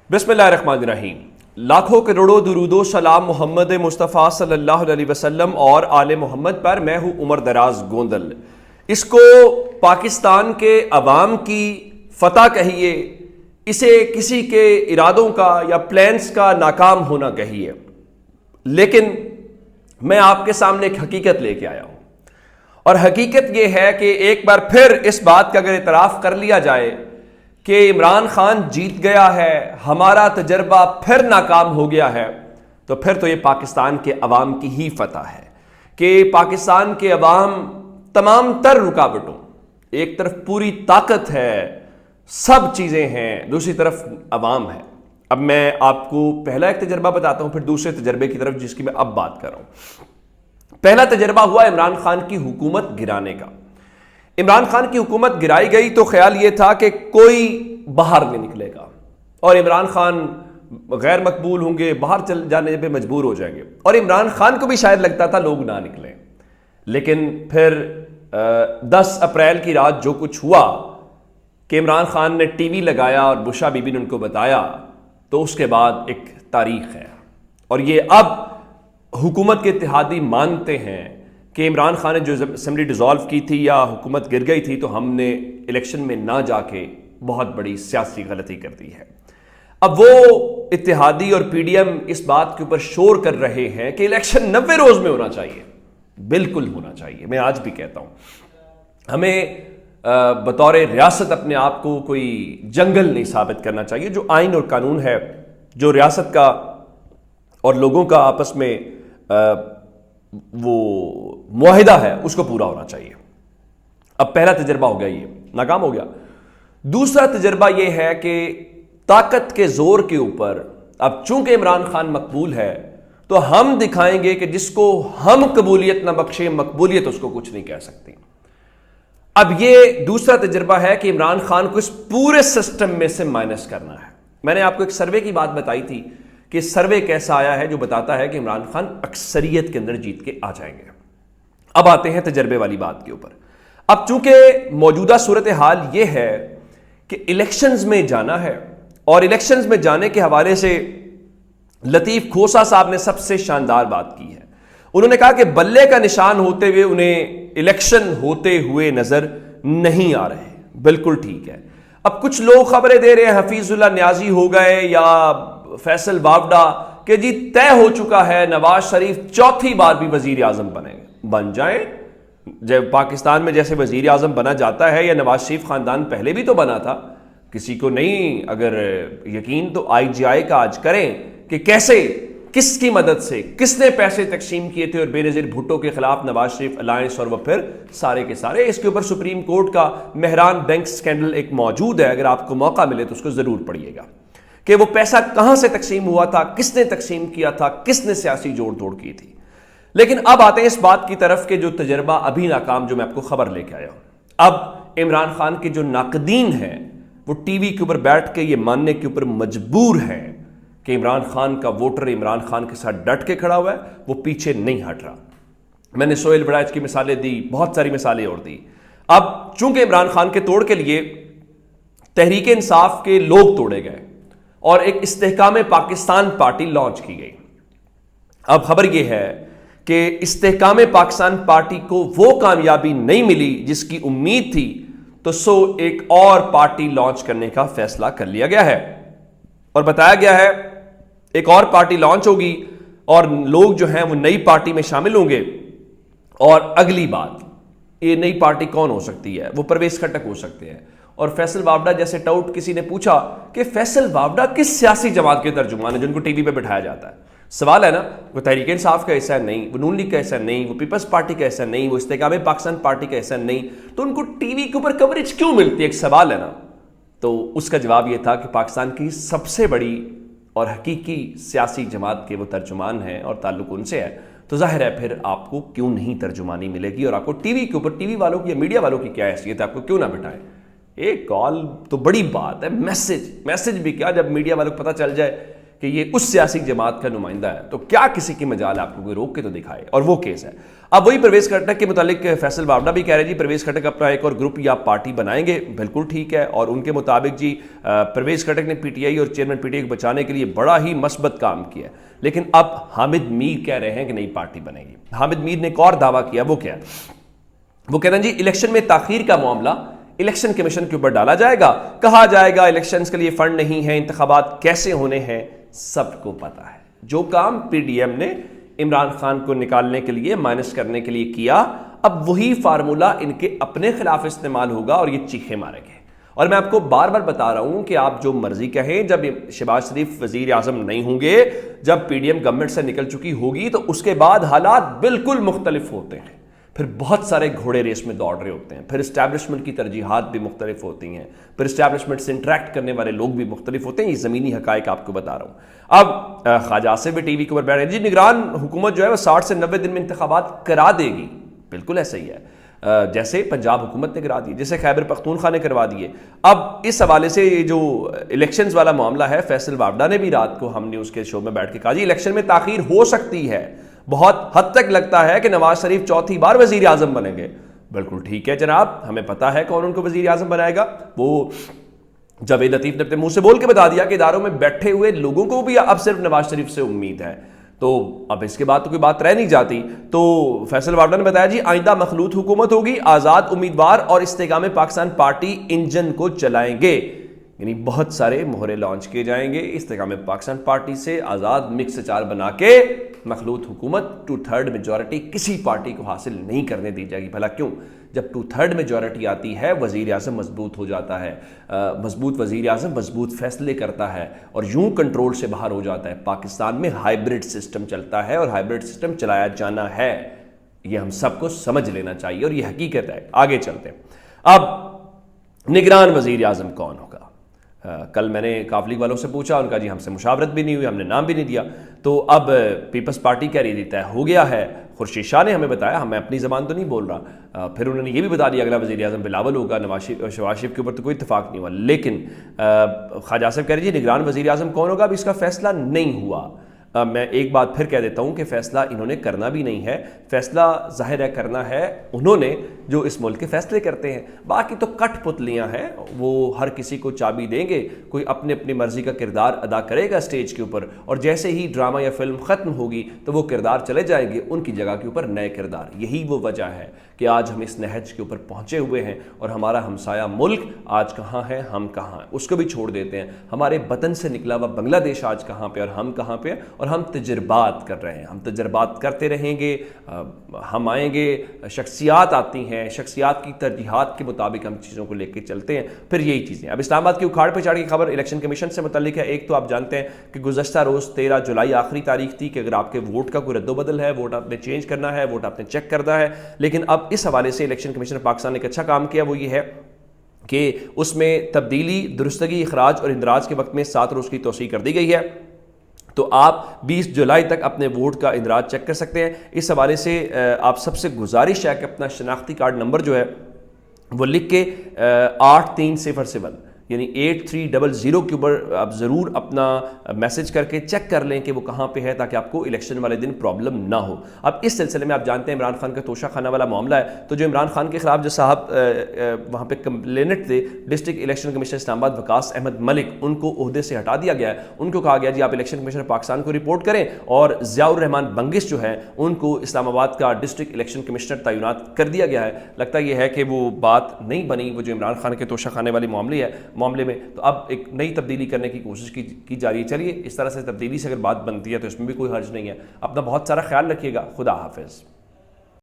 بسم اللہ الرحمن الرحیم۔ لاکھوں کروڑوں درود و سلام محمد مصطفیٰ صلی اللہ علیہ وسلم اور آل محمد پر۔ میں ہوں عمر دراز گوندل۔ اس کو پاکستان کے عوام کی فتح کہیے، اسے کسی کے ارادوں کا یا پلانز کا ناکام ہونا کہیے، لیکن میں آپ کے سامنے ایک حقیقت لے کے آیا ہوں، اور حقیقت یہ ہے کہ ایک بار پھر اس بات کا اگر اعتراف کر لیا جائے کہ عمران خان جیت گیا ہے، ہمارا تجربہ پھر ناکام ہو گیا ہے، تو پھر تو یہ پاکستان کے عوام کی ہی فتح ہے کہ پاکستان کے عوام تمام تر رکاوٹوں، ایک طرف پوری طاقت ہے، سب چیزیں ہیں، دوسری طرف عوام ہے۔ اب میں آپ کو پہلا ایک تجربہ بتاتا ہوں، پھر دوسرے تجربے کی طرف جس کی میں اب بات کر رہا ہوں۔ پہلا تجربہ ہوا عمران خان کی حکومت گرانے کا۔ عمران خان کی حکومت گرائی گئی تو خیال یہ تھا کہ کوئی باہر نہیں نکلے گا اور عمران خان غیر مقبول ہوں گے، باہر چل جانے پہ مجبور ہو جائیں گے، اور عمران خان کو بھی شاید لگتا تھا لوگ نہ نکلیں۔ لیکن پھر 10 اپریل کی رات جو کچھ ہوا کہ عمران خان نے ٹی وی لگایا اور بشا بی بی نے ان کو بتایا، تو اس کے بعد ایک تاریخ ہے، اور یہ اب حکومت کے اتحادی مانتے ہیں کہ عمران خان نے جو اسمبلی ڈیزالو کی تھی یا حکومت گر گئی تھی تو ہم نے الیکشن میں نہ جا کے بہت بڑی سیاسی غلطی کر دی ہے۔ اب وہ اتحادی اور پی ڈی ایم اس بات کے اوپر شور کر رہے ہیں کہ الیکشن 90 روز میں ہونا چاہیے۔ بالکل ہونا چاہیے، میں آج بھی کہتا ہوں۔ ہمیں بطور ریاست اپنے آپ کو کوئی جنگل نہیں ثابت کرنا چاہیے۔ جو آئین اور قانون ہے، جو ریاست کا اور لوگوں کا آپس میں وہ معاہدہ ہے، اس کو پورا ہونا چاہیے۔ اب پہلا تجربہ ہو گیا، یہ ناکام ہو گیا۔ دوسرا تجربہ یہ ہے کہ طاقت کے زور کے اوپر اب چونکہ عمران خان مقبول ہے تو ہم دکھائیں گے کہ جس کو ہم قبولیت نہ بخشیں، مقبولیت اس کو کچھ نہیں کہہ سکتی۔ اب یہ دوسرا تجربہ ہے کہ عمران خان کو اس پورے سسٹم میں سے مائنس کرنا ہے۔ میں نے آپ کو ایک سروے کی بات بتائی تھی کہ سروے کیسا آیا ہے جو بتاتا ہے کہ عمران خان اکثریت کے اندر جیت کے آ جائیں گے۔ اب آتے ہیں تجربے والی بات کے اوپر۔ اب چونکہ موجودہ صورتحال یہ ہے کہ الیکشنز میں جانا ہے، اور الیکشنز میں جانے کے حوالے سے لطیف کھوسا صاحب نے سب سے شاندار بات کی ہے۔ انہوں نے کہا کہ بلے کا نشان ہوتے ہوئے انہیں الیکشن ہوتے ہوئے نظر نہیں آ رہے۔ بالکل ٹھیک ہے۔ اب کچھ لوگ خبریں دے رہے ہیں حفیظ اللہ نیازی ہو گئے یا فیصل وابڈا کہ جی طے ہو چکا ہے نواز شریف چوتھی بار بھی وزیر اعظم بن جائیں۔ جب پاکستان میں جیسے وزیر اعظم بنا جاتا ہے، یا نواز شریف خاندان پہلے بھی تو بنا تھا، کسی کو نہیں اگر یقین تو آئی جی آئی کا آج کریں کہ کیسے، کس کی مدد سے، کس نے پیسے تقسیم کیے تھے، اور بے نظیر بھٹو کے خلاف نواز شریف الائنس، اور وہ پھر سارے کے سارے۔ اس کے اوپر سپریم کورٹ کا مہران بینک سکینڈل ایک موجود ہے، اگر آپ کو موقع ملے تو اس کو ضرور پڑھیے گا کہ وہ پیسہ کہاں سے تقسیم ہوا تھا، کس نے تقسیم کیا تھا، کس نے سیاسی جوڑ توڑ کی تھی۔ لیکن اب آتے ہیں اس بات کی طرف کہ جو تجربہ ابھی ناکام، جو میں آپ کو خبر لے کے آیا ہوں۔ اب عمران خان کے جو ناقدین ہیں وہ ٹی وی کے اوپر بیٹھ کے یہ ماننے کے اوپر مجبور ہیں کہ عمران خان کا ووٹر عمران خان کے ساتھ ڈٹ کے کھڑا ہوا ہے، وہ پیچھے نہیں ہٹ رہا۔ میں نے سہیل وڑائچ کی مثالیں دی، بہت ساری مثالیں اور دی۔ اب چونکہ عمران خان کے توڑ کے لیے تحریک انصاف کے لوگ توڑے گئے اور ایک استحکام پاکستان پارٹی لانچ کی گئی۔ اب خبر یہ ہے کہ استحکام پاکستان پارٹی کو وہ کامیابی نہیں ملی جس کی امید تھی، تو ایک اور پارٹی لانچ کرنے کا فیصلہ کر لیا گیا ہے، اور بتایا گیا ہے ایک اور پارٹی لانچ ہوگی اور لوگ جو ہیں وہ نئی پارٹی میں شامل ہوں گے۔ اور اگلی بات، یہ نئی پارٹی کون ہو سکتی ہے؟ وہ پرویز خٹک ہو سکتے ہیں، اور فیصل وابڈا جیسے ٹاؤٹ کسی نے پوچھا کہ فیصل وابڈا کس سیاسی جماعت کے ترجمان ہیں جن کو ٹی وی پہ بٹھایا جاتا ہے؟ سوال ہے نا، وہ تحریک انصاف کا حصہ نہیں، وہ نون لیگ کا حصہ نہیں، وہ پیپلز پارٹی کا حصہ نہیں، وہ استحکام پاکستان پارٹی کا حصہ نہیں، تو ان کو ٹی وی کے اوپر کوریج کیوں ملتی ہے؟ ایک سوال ہے نا۔ تو اس کا جواب یہ تھا کہ پاکستان کی سب سے بڑی اور حقیقی سیاسی جماعت کے وہ ترجمان ہیں اور تعلق ان سے ہے، تو ظاہر ہے پھر آپ کو کیوں نہیں ترجمانی ملے گی، اور آپ کو ٹی وی کے اوپر ٹی وی والوں کی یا میڈیا والوں کی کیا حیثیت ہے، آپ کو کیوں نہ بٹھائیں؟ ایک کال تو بڑی بات ہے، میسج بھی کیا، جب میڈیا والوں کو پتہ چل جائے کہ یہ اس سیاسی جماعت کا نمائندہ ہے، تو کیا کسی کی مجال آپ کو کوئی روک کے تو دکھائے، اور وہ کیس ہے۔ اب وہی پرویز خٹک کے متعلق فیصل وابڈا بھی کہہ رہے جی پرویز خٹک اپنا ایک اور گروپ یا پارٹی بنائیں گے، بالکل ٹھیک ہے، اور ان کے مطابق جی پرویز خٹک نے پی ٹی آئی اور چیئرمین پی ٹی آئی کو بچانے کے لیے بڑا ہی مثبت کام کیا ہے، لیکن اب حامد میر کہہ رہے ہیں کہ نئی پارٹی بنے گی۔ حامد میر نے ایک اور دعویٰ کیا، وہ کیا ہے؟ وہ کہتے ہیں جی الیکشن میں تاخیر کا معاملہ الیکشن کمیشن کے اوپر ڈالا جائے گا، کہا جائے گا الیکشنز کے لیے فنڈ نہیں ہے، انتخابات کیسے ہونے ہیں سب کو پتا ہے۔ جو کام پی ڈی ایم نے عمران خان کو نکالنے کے لیے، مائنس کرنے کے لیے کیا، اب وہی فارمولہ ان کے اپنے خلاف استعمال ہوگا اور یہ چیخے ماریں گے۔ اور میں آپ کو بار بار بتا رہا ہوں کہ آپ جو مرضی کہیں، جب شہباز شریف وزیر اعظم نہیں ہوں گے، جب پی ڈی ایم گورنمنٹ سے نکل چکی ہوگی، تو اس کے بعد حالات بالکل مختلف ہوتے ہیں، پھر بہت سارے گھوڑے ریس میں دوڑ رہے ہوتے ہیں، پھر اسٹیبلشمنٹ کی ترجیحات بھی مختلف ہوتی ہیں، پھر اسٹیبلشمنٹ سے انٹریکٹ کرنے والے لوگ بھی مختلف ہوتے ہیں، یہ زمینی حقائق آپ کو بتا رہا ہوں۔ اب خواجہ آصف بھی ٹی وی کے اوپر بیٹھ رہے ہیں جی نگران حکومت جو ہے وہ 60 سے 90 دن میں انتخابات کرا دے گی، بالکل ایسا ہی ہے، جیسے پنجاب حکومت نے کرا دی، جیسے خیبر پختونخوا نے کروا دیے۔ اب اس حوالے سے یہ جو الیکشنز والا معاملہ ہے، فیصل وابڈا نے بھی رات کو ہم نیوز کے شو میں بیٹھ کے کہا جی الیکشن میں تاخیر ہو سکتی ہے، بہت حد تک لگتا ہے کہ نواز شریف چوتھی بار وزیر اعظم بنیں گے۔ بالکل ٹھیک ہے جناب، ہمیں پتا ہے کون ان کو وزیر اعظم بنائے گا، وہ جاوید لطیف نے اپنے منہ سے بول کے بتا دیا کہ اداروں میں بیٹھے ہوئے لوگوں کو بھی اب صرف نواز شریف سے امید ہے، تو اب اس کے بعد تو کوئی بات رہ نہیں جاتی۔ تو فیصل وابڈا نے بتایا جی آئندہ مخلوط حکومت ہوگی، آزاد امیدوار اور استحکام پاکستان پارٹی انجن کو چلائیں گے، یعنی بہت سارے مہرے لانچ کیے جائیں گے استحکام پاکستان پارٹی سے، آزاد مکس اچار بنا کے مخلوط حکومت 2/3 میجورٹی کسی پارٹی کو حاصل نہیں کرنے دی جائے گی۔ بھلا کیوں؟ جب 2/3 میجورٹی آتی ہے، وزیر اعظم مضبوط ہو جاتا ہے، مضبوط وزیر اعظم مضبوط فیصلے کرتا ہے اور یوں کنٹرول سے باہر ہو جاتا ہے۔ پاکستان میں ہائیبرڈ سسٹم چلتا ہے اور ہائیبرڈ سسٹم چلایا جانا ہے، یہ ہم سب کو سمجھ لینا چاہیے اور یہ حقیقت ہے۔ آگے چلتے ہیں، اب نگران وزیر اعظم کون ہوگا؟ کل میں نے کاف لیگ والوں سے پوچھا، ان کا جی ہم سے مشاورت بھی نہیں ہوئی، ہم نے نام بھی نہیں دیا، تو اب پیپلز پارٹی کہہ رہی طے ہو گیا ہے۔ خورشید شاہ نے ہمیں بتایا، میں اپنی زبان تو نہیں بول رہا، پھر انہوں نے یہ بھی بتا دیا اگلا وزیر اعظم بلاول ہوگا، شہباز شریف کے اوپر تو کوئی اتفاق نہیں ہوا، لیکن خواجہ آصف کہہ رہی جی نگران وزیر اعظم کون ہوگا، اب اس کا فیصلہ نہیں ہوا۔ میں ایک بات پھر کہہ دیتا ہوں کہ فیصلہ انہوں نے کرنا بھی نہیں ہے، فیصلہ ظاہر ہے کرنا ہے انہوں نے جو اس ملک کے فیصلے کرتے ہیں، باقی تو کٹ پتلیاں ہیں، وہ ہر کسی کو چابی دیں گے، کوئی اپنے اپنی مرضی کا کردار ادا کرے گا سٹیج کے اوپر، اور جیسے ہی ڈرامہ یا فلم ختم ہوگی تو وہ کردار چلے جائیں گے ان کی جگہ کے اوپر نئے کردار۔ یہی وہ وجہ ہے کہ آج ہم اس نہج کے اوپر پہنچے ہوئے ہیں، اور ہمارا ہمسایہ ملک آج کہاں ہے، ہم کہاں ہیں، اس کو بھی چھوڑ دیتے ہیں، ہمارے وطن سے نکلا ہوا بنگلہ دیش آج کہاں پہ اور ہم کہاں پہ، اور ہم تجربات کر رہے ہیں، ہم تجربات کرتے رہیں گے، ہم آئیں گے، شخصیات آتی ہیں، شخصیات کی ترجیحات کے مطابق ہم چیزوں کو لے کے چلتے ہیں، پھر یہی چیزیں۔ اب اسلام آباد کی اکھاڑ پہ چاڑ کی خبر الیکشن کمیشن سے متعلق ہے۔ ایک تو آپ جانتے ہیں کہ گزشتہ روز 13 جولائی آخری تاریخ تھی کہ اگر آپ کے ووٹ کا کوئی رد و بدل ہے، ووٹ آپ نے چینج کرنا ہے، ووٹ آپ نے چیک کرنا ہے، لیکن اب اس حوالے سے الیکشن کمیشن پاکستان نے ایک اچھا کام کیا، وہ یہ ہے کہ اس میں تبدیلی، درستگی، اخراج اور اندراج کے وقت میں 7 روز کی توسیع کر دی گئی ہے، تو آپ 20 جولائی تک اپنے ووٹ کا اندراج چیک کر سکتے ہیں۔ اس حوالے سے آپ سب سے گزارش ہے کہ اپنا شناختی کارڈ نمبر جو ہے وہ لکھ کے 8307 یعنی 8300 کے اوپر آپ ضرور اپنا میسج کر کے چیک کر لیں کہ وہ کہاں پہ ہے، تاکہ آپ کو الیکشن والے دن پرابلم نہ ہو۔ اب اس سلسلے میں آپ جانتے ہیں عمران خان کا توشہ خانہ والا معاملہ ہے، تو جو عمران خان کے خلاف جو صاحب وہاں پہ کمپلینٹ تھے، ڈسٹرکٹ الیکشن کمیشنر اسلام آباد وقاص احمد ملک، ان کو عہدے سے ہٹا دیا گیا ہے۔ ان کو کہا گیا جی آپ الیکشن کمیشنر پاکستان کو رپورٹ کریں، اور ضیاء الرحمان بنگش جو ہے ان کو اسلام آباد کا ڈسٹرکٹ الیکشن کمشنر تعینات کر دیا گیا ہے۔ لگتا یہ ہے کہ وہ بات نہیں بنی، وہ جو عمران خان کے توشہ خانے والی معاملے میں، تو اب ایک نئی تبدیلی کرنے کی کوشش کی جا رہی ہے۔ چلیے اس طرح سے تبدیلی سے اگر بات بنتی ہے تو اس میں بھی کوئی حرج نہیں ہے۔ اپنا بہت سارا خیال رکھیے گا، خدا حافظ۔